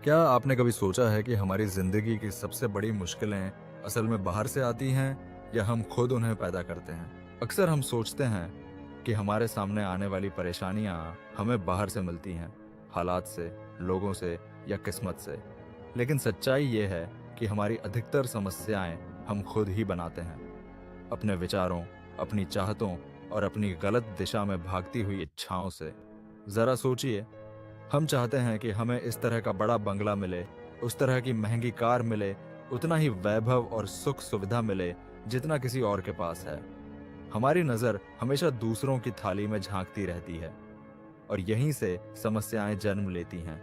क्या आपने कभी सोचा है कि हमारी जिंदगी की सबसे बड़ी मुश्किलें असल में बाहर से आती हैं या हम खुद उन्हें पैदा करते हैं? अक्सर हम सोचते हैं कि हमारे सामने आने वाली परेशानियां हमें बाहर से मिलती हैं, हालात से, लोगों से या किस्मत से। लेकिन सच्चाई ये है कि हमारी अधिकतर समस्याएं हम खुद ही बनाते हैं, अपने विचारों, अपनी चाहतों और अपनी गलत दिशा में भागती हुई इच्छाओं से। जरा सोचिए, हम चाहते हैं कि हमें इस तरह का बड़ा बंगला मिले, उस तरह की महंगी कार मिले, उतना ही वैभव और सुख सुविधा मिले जितना किसी और के पास है। हमारी नजर हमेशा दूसरों की थाली में झांकती रहती है और यहीं से समस्याएं जन्म लेती हैं।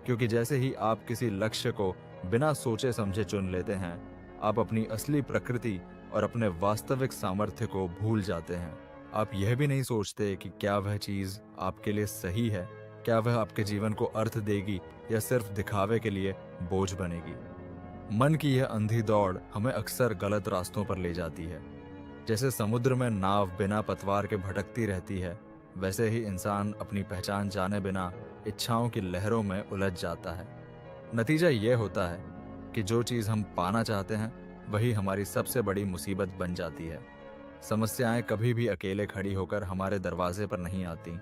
क्योंकि जैसे ही आप किसी लक्ष्य को बिना सोचे समझे चुन लेते हैं, आप अपनी असली प्रकृति और अपने वास्तविक सामर्थ्य को भूल जाते हैं। आप यह भी नहीं सोचते कि क्या वह चीज आपके लिए सही है, क्या वह आपके जीवन को अर्थ देगी या सिर्फ दिखावे के लिए बोझ बनेगी। मन की यह अंधी दौड़ हमें अक्सर गलत रास्तों पर ले जाती है। जैसे समुद्र में नाव बिना पतवार के भटकती रहती है, वैसे ही इंसान अपनी पहचान जाने बिना इच्छाओं की लहरों में उलझ जाता है। नतीजा यह होता है कि जो चीज हम पाना चाहते हैं वही हमारी सबसे बड़ी मुसीबत बन जाती है। समस्याएं कभी भी अकेले खड़ी होकर हमारे दरवाजे पर नहीं आती।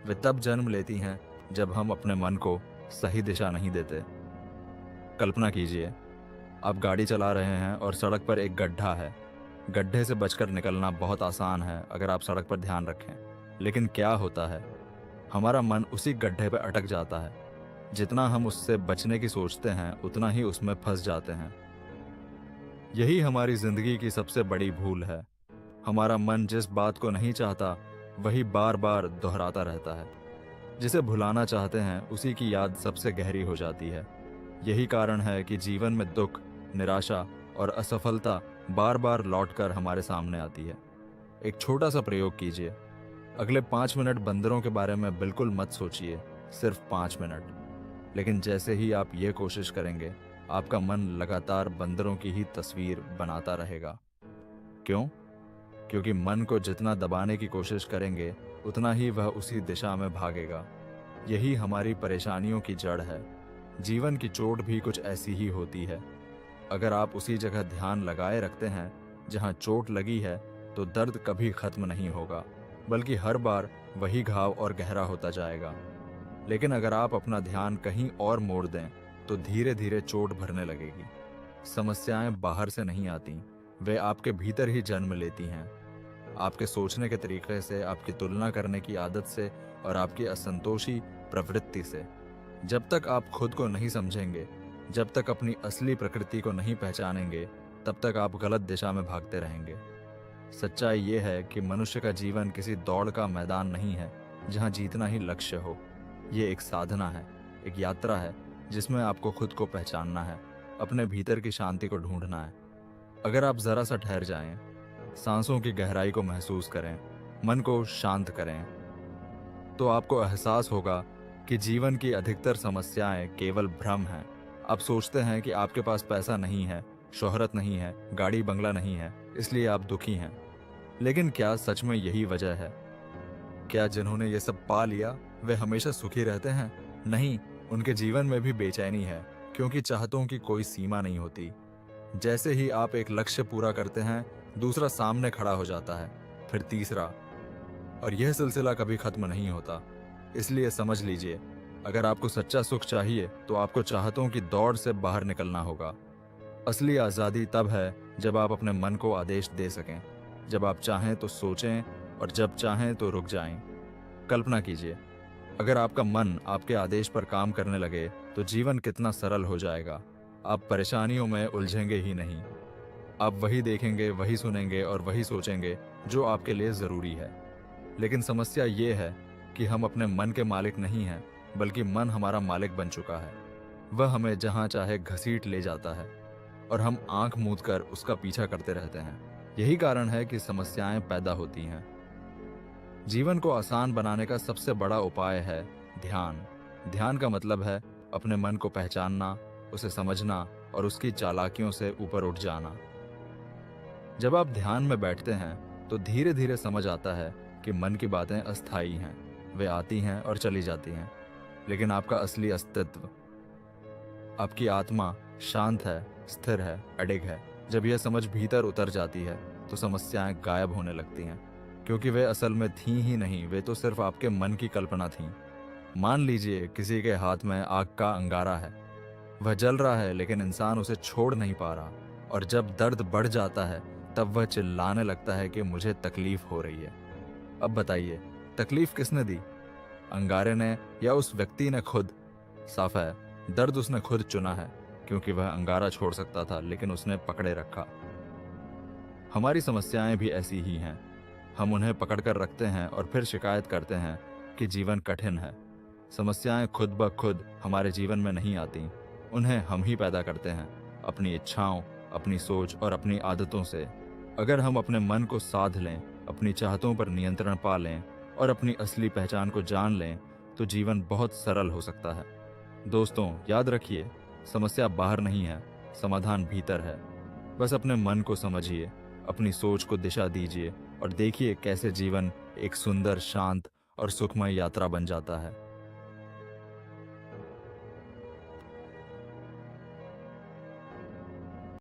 वे तब जन्म लेती हैं जब हम अपने मन को सही दिशा नहीं देते। कल्पना कीजिए, आप गाड़ी चला रहे हैं और सड़क पर एक गड्ढा है। गड्ढे से बचकर निकलना बहुत आसान है अगर आप सड़क पर ध्यान रखें। लेकिन क्या होता है, हमारा मन उसी गड्ढे पर अटक जाता है। जितना हम उससे बचने की सोचते हैं उतना ही उसमें फंस जाते हैं। यही हमारी जिंदगी की सबसे बड़ी भूल है। हमारा मन जिस बात को नहीं चाहता वही बार बार दोहराता रहता है। जिसे भुलाना चाहते हैं उसी की याद सबसे गहरी हो जाती है। यही कारण है कि जीवन में दुख, निराशा और असफलता बार बार लौटकर हमारे सामने आती है। एक छोटा सा प्रयोग कीजिए। अगले 5 मिनट बंदरों के बारे में बिल्कुल मत सोचिए, सिर्फ 5 मिनट। लेकिन जैसे ही आप ये कोशिश करेंगे, आपका मन लगातार बंदरों की ही तस्वीर बनाता रहेगा। क्यों? क्योंकि मन को जितना दबाने की कोशिश करेंगे उतना ही वह उसी दिशा में भागेगा। यही हमारी परेशानियों की जड़ है। जीवन की चोट भी कुछ ऐसी ही होती है। अगर आप उसी जगह ध्यान लगाए रखते हैं जहां चोट लगी है, तो दर्द कभी खत्म नहीं होगा, बल्कि हर बार वही घाव और गहरा होता जाएगा। लेकिन अगर आप अपना ध्यान कहीं और मोड़ दें तो धीरे धीरे चोट भरने लगेगी। समस्याएं बाहर से नहीं आती, वे आपके भीतर ही जन्म लेती हैं। आपके सोचने के तरीके से, आपकी तुलना करने की आदत से और आपकी असंतोषी प्रवृत्ति से। जब तक आप खुद को नहीं समझेंगे, जब तक अपनी असली प्रकृति को नहीं पहचानेंगे, तब तक आप गलत दिशा में भागते रहेंगे। सच्चाई ये है कि मनुष्य का जीवन किसी दौड़ का मैदान नहीं है जहां जीतना ही लक्ष्य हो। ये एक साधना है, एक यात्रा है जिसमें आपको खुद को पहचानना है, अपने भीतर की शांति को ढूंढना है। अगर आप जरा सा ठहर जाएं, सांसों की गहराई को महसूस करें, मन को शांत करें, तो आपको एहसास होगा कि जीवन की अधिकतर समस्याएं केवल भ्रम हैं। आप सोचते हैं कि आपके पास पैसा नहीं है, शोहरत नहीं है, गाड़ी बंगला नहीं है, इसलिए आप दुखी हैं। लेकिन क्या सच में यही वजह है? क्या जिन्होंने ये सब पा लिया वे हमेशा सुखी रहते हैं? नहीं, उनके जीवन में भी बेचैनी है, क्योंकि चाहतों की कोई सीमा नहीं होती। जैसे ही आप एक लक्ष्य पूरा करते हैं, दूसरा सामने खड़ा हो जाता है, फिर तीसरा, और यह सिलसिला कभी खत्म नहीं होता। इसलिए समझ लीजिए, अगर आपको सच्चा सुख चाहिए तो आपको चाहतों की दौड़ से बाहर निकलना होगा। असली आज़ादी तब है जब आप अपने मन को आदेश दे सकें, जब आप चाहें तो सोचें और जब चाहें तो रुक जाएं। कल्पना कीजिए, अगर आपका मन आपके आदेश पर काम करने लगे तो जीवन कितना सरल हो जाएगा। आप परेशानियों में उलझेंगे ही नहीं। आप वही देखेंगे, वही सुनेंगे और वही सोचेंगे जो आपके लिए ज़रूरी है। लेकिन समस्या ये है कि हम अपने मन के मालिक नहीं हैं, बल्कि मन हमारा मालिक बन चुका है। वह हमें जहां चाहे घसीट ले जाता है और हम आंख मूंद कर उसका पीछा करते रहते हैं। यही कारण है कि समस्याएं पैदा होती हैं। जीवन को आसान बनाने का सबसे बड़ा उपाय है ध्यान। ध्यान का मतलब है अपने मन को पहचानना, उसे समझना और उसकी चालाकियों से ऊपर उठ जाना। जब आप ध्यान में बैठते हैं तो धीरे धीरे समझ आता है कि मन की बातें अस्थायी हैं, वे आती हैं और चली जाती हैं, लेकिन आपका असली अस्तित्व, आपकी आत्मा शांत है, स्थिर है, अडिग है। जब यह समझ भीतर उतर जाती है तो समस्याएं गायब होने लगती हैं, क्योंकि वे असल में थी ही नहीं, वे तो सिर्फ आपके मन की कल्पना थीं। मान लीजिए किसी के हाथ में आग का अंगारा है, वह जल रहा है लेकिन इंसान उसे छोड़ नहीं पा रहा, और जब दर्द बढ़ जाता है तब वह चिल्लाने लगता है कि मुझे तकलीफ हो रही है। अब बताइए, तकलीफ किसने दी? अंगारे ने या उस व्यक्ति ने खुद? साफ है, दर्द उसने खुद चुना है, क्योंकि वह अंगारा छोड़ सकता था लेकिन उसने पकड़े रखा। हमारी समस्याएं भी ऐसी ही हैं। हम उन्हें पकड़कर रखते हैं और फिर शिकायत करते हैं कि जीवन कठिन है। समस्याएं खुद ब खुद हमारे जीवन में नहीं आती, उन्हें हम ही पैदा करते हैं, अपनी इच्छाओं, अपनी सोच और अपनी आदतों से। अगर हम अपने मन को साध लें, अपनी चाहतों पर नियंत्रण पा लें और अपनी असली पहचान को जान लें, तो जीवन बहुत सरल हो सकता है। दोस्तों, याद रखिए, समस्या बाहर नहीं है, समाधान भीतर है। बस अपने मन को समझिए, अपनी सोच को दिशा दीजिए और देखिए कैसे जीवन एक सुंदर, शांत और सुखमय यात्रा बन जाता है।